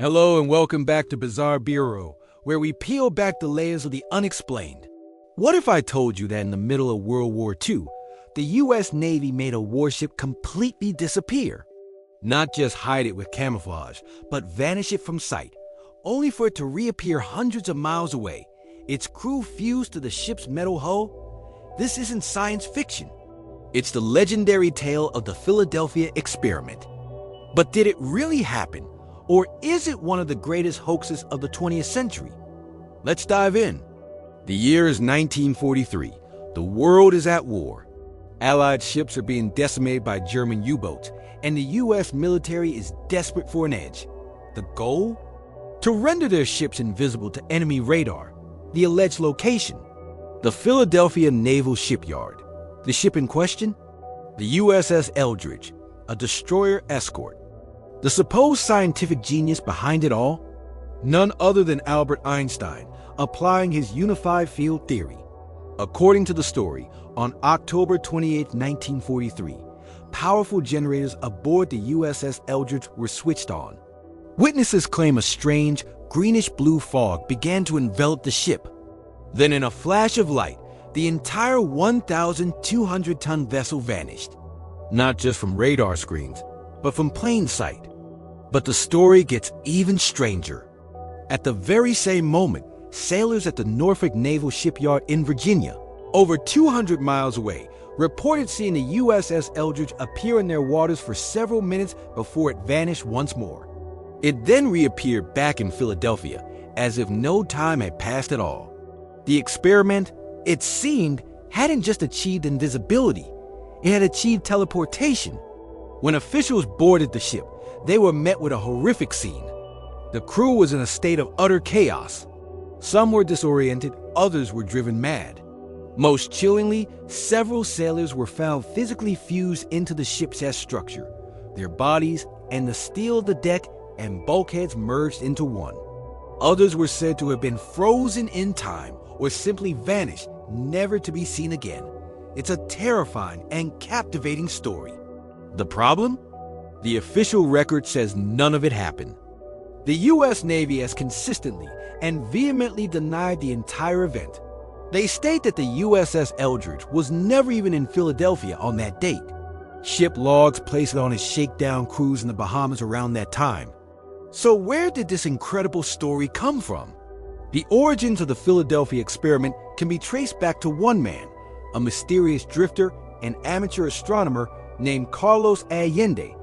Hello and welcome back to Bizarre Bureau, where we peel back the layers of the unexplained. What if I told you that in the middle of World War II, the U.S. Navy made a warship completely disappear? Not just hide it with camouflage, but vanish it from sight, only for it to reappear hundreds of miles away, its crew fused to the ship's metal hull? This isn't science fiction. It's the legendary tale of the Philadelphia experiment. But did it really happen? Or is it one of the greatest hoaxes of the 20th century? Let's dive in. The year is 1943. The world is at war. Allied ships are being decimated by German U-boats, and the U.S. military is desperate for an edge. The goal? To render their ships invisible to enemy radar. The alleged location? The Philadelphia Naval Shipyard. The ship in question? The USS Eldridge, a destroyer escort. The supposed scientific genius behind it all? None other than Albert Einstein, applying his unified field theory. According to the story, on October 28, 1943, powerful generators aboard the USS Eldridge were switched on. Witnesses claim a strange, greenish-blue fog began to envelop the ship. Then in a flash of light, the entire 1,200-ton vessel vanished. Not just from radar screens, but from plain sight. But the story gets even stranger. At the very same moment, sailors at the Norfolk Naval Shipyard in Virginia, over 200 miles away, reported seeing the USS Eldridge appear in their waters for several minutes before it vanished once more. It then reappeared back in Philadelphia, as if no time had passed at all. The experiment, it seemed, hadn't just achieved invisibility, it had achieved teleportation. When officials boarded the ship, they were met with a horrific scene. The crew was in a state of utter chaos. Some were disoriented, others were driven mad. Most chillingly, several sailors were found physically fused into the ship's structure. Their bodies and the steel of the deck and bulkheads merged into one. Others were said to have been frozen in time or simply vanished, never to be seen again. It's a terrifying and captivating story. The problem? The official record says none of it happened. The U.S. Navy has consistently and vehemently denied the entire event. They state that the USS Eldridge was never even in Philadelphia on that date. Ship logs place it on its shakedown cruise in the Bahamas around that time. So where did this incredible story come from? The origins of the Philadelphia experiment can be traced back to one man, a mysterious drifter and amateur astronomer named Carlos Allende,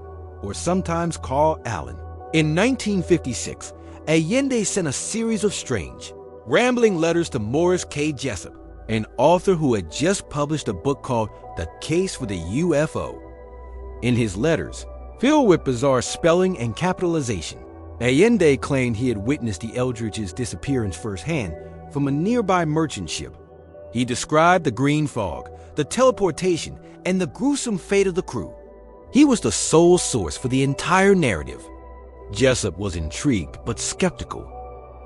or sometimes Carl Allen. In 1956, Allende sent a series of strange, rambling letters to Morris K. Jessup, an author who had just published a book called The Case for the UFO. In his letters, filled with bizarre spelling and capitalization, Allende claimed he had witnessed the Eldridge's disappearance firsthand from a nearby merchant ship. He described the green fog, the teleportation, and the gruesome fate of the crew. He was the sole source for the entire narrative. Jessup was intrigued but skeptical.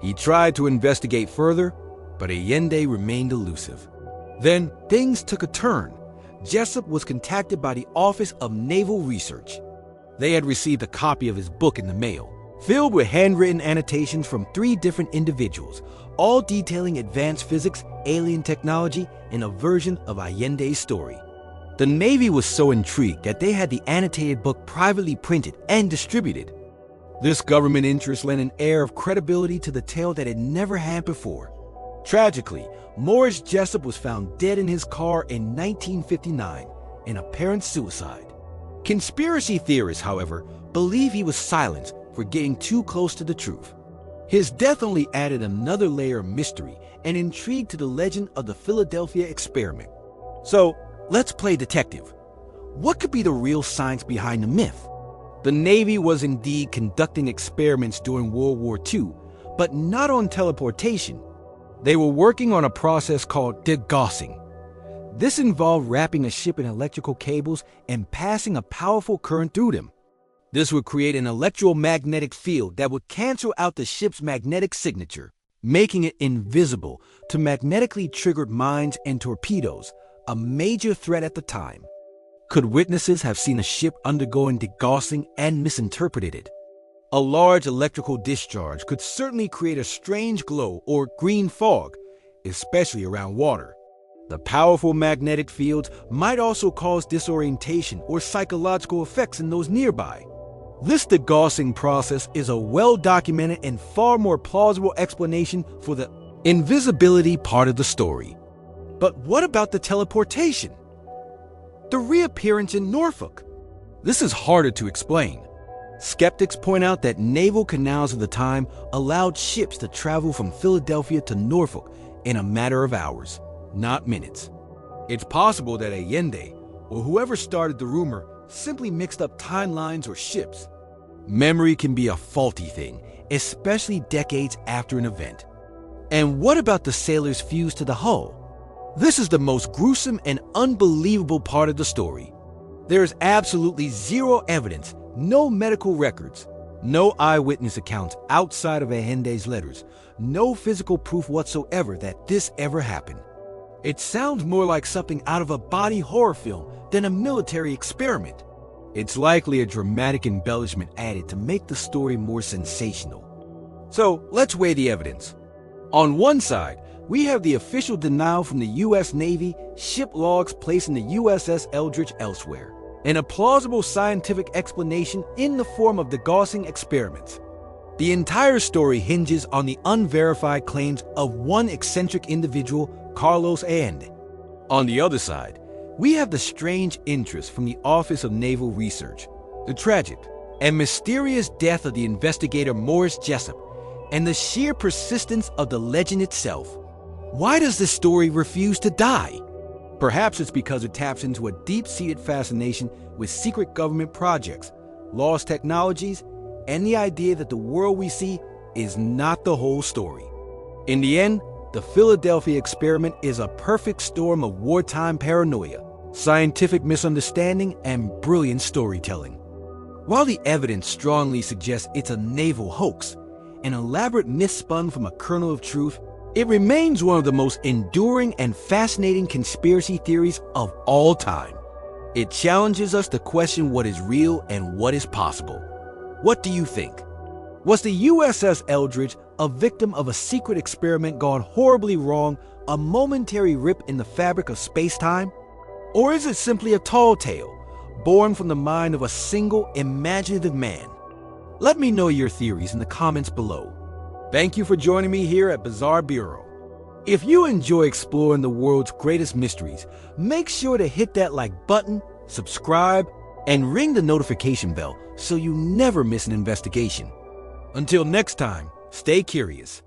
He tried to investigate further, but Allende remained elusive. Then things took a turn. Jessup was contacted by the Office of Naval Research. They had received a copy of his book in the mail, filled with handwritten annotations from 3 different individuals, all detailing advanced physics, alien technology, and a version of Allende's story. The Navy was so intrigued that they had the annotated book privately printed and distributed. This government interest lent an air of credibility to the tale that it never had before. Tragically, Morris Jessup was found dead in his car in 1959, an apparent suicide. Conspiracy theorists, however, believe he was silenced for getting too close to the truth. His death only added another layer of mystery and intrigue to the legend of the Philadelphia experiment. So, let's play detective. What could be the real science behind the myth? The Navy was indeed conducting experiments during World War II, but not on teleportation. They were working on a process called degaussing. This involved wrapping a ship in electrical cables and passing a powerful current through them. This would create an electromagnetic field that would cancel out the ship's magnetic signature, making it invisible to magnetically triggered mines and torpedoes, a major threat at the time. Could witnesses have seen a ship undergoing degaussing and misinterpreted it? A large electrical discharge could certainly create a strange glow or green fog, especially around water. The powerful magnetic fields might also cause disorientation or psychological effects in those nearby. This degaussing process is a well-documented and far more plausible explanation for the invisibility part of the story. But what about the teleportation? The reappearance in Norfolk? This is harder to explain. Skeptics point out that naval canals of the time allowed ships to travel from Philadelphia to Norfolk in a matter of hours, not minutes. It's possible that Allende, or whoever started the rumor, simply mixed up timelines or ships. Memory can be a faulty thing, especially decades after an event. And what about the sailor's fuse to the hull? This is the most gruesome and unbelievable part of the story. There is absolutely zero evidence, no medical records, no eyewitness accounts outside of Allende's letters, no physical proof whatsoever that this ever happened. It sounds more like something out of a body horror film than a military experiment. It's likely a dramatic embellishment added to make the story more sensational. So let's weigh the evidence. On one side, we have the official denial from the U.S. Navy, ship logs placing the USS Eldridge elsewhere, and a plausible scientific explanation in the form of degaussing experiments. The entire story hinges on the unverified claims of one eccentric individual, Carlos Allende. On the other side, we have the strange interest from the Office of Naval Research, the tragic and mysterious death of the investigator Morris Jessup, and the sheer persistence of the legend itself. Why does this story refuse to die? Perhaps it's because it taps into a deep-seated fascination with secret government projects, lost technologies, and the idea that the world we see is not the whole story. In the end, the Philadelphia experiment is a perfect storm of wartime paranoia, scientific misunderstanding, and brilliant storytelling. While the evidence strongly suggests it's a naval hoax, an elaborate myth spun from a kernel of truth, it remains one of the most enduring and fascinating conspiracy theories of all time. It challenges us to question what is real and what is possible. What do you think? Was the USS Eldridge a victim of a secret experiment gone horribly wrong, a momentary rip in the fabric of space-time? Or is it simply a tall tale, born from the mind of a single imaginative man? Let me know your theories in the comments below. Thank you for joining me here at Bizarre Bureau. If you enjoy exploring the world's greatest mysteries, make sure to hit that like button, subscribe, and ring the notification bell so you never miss an investigation. Until next time, stay curious.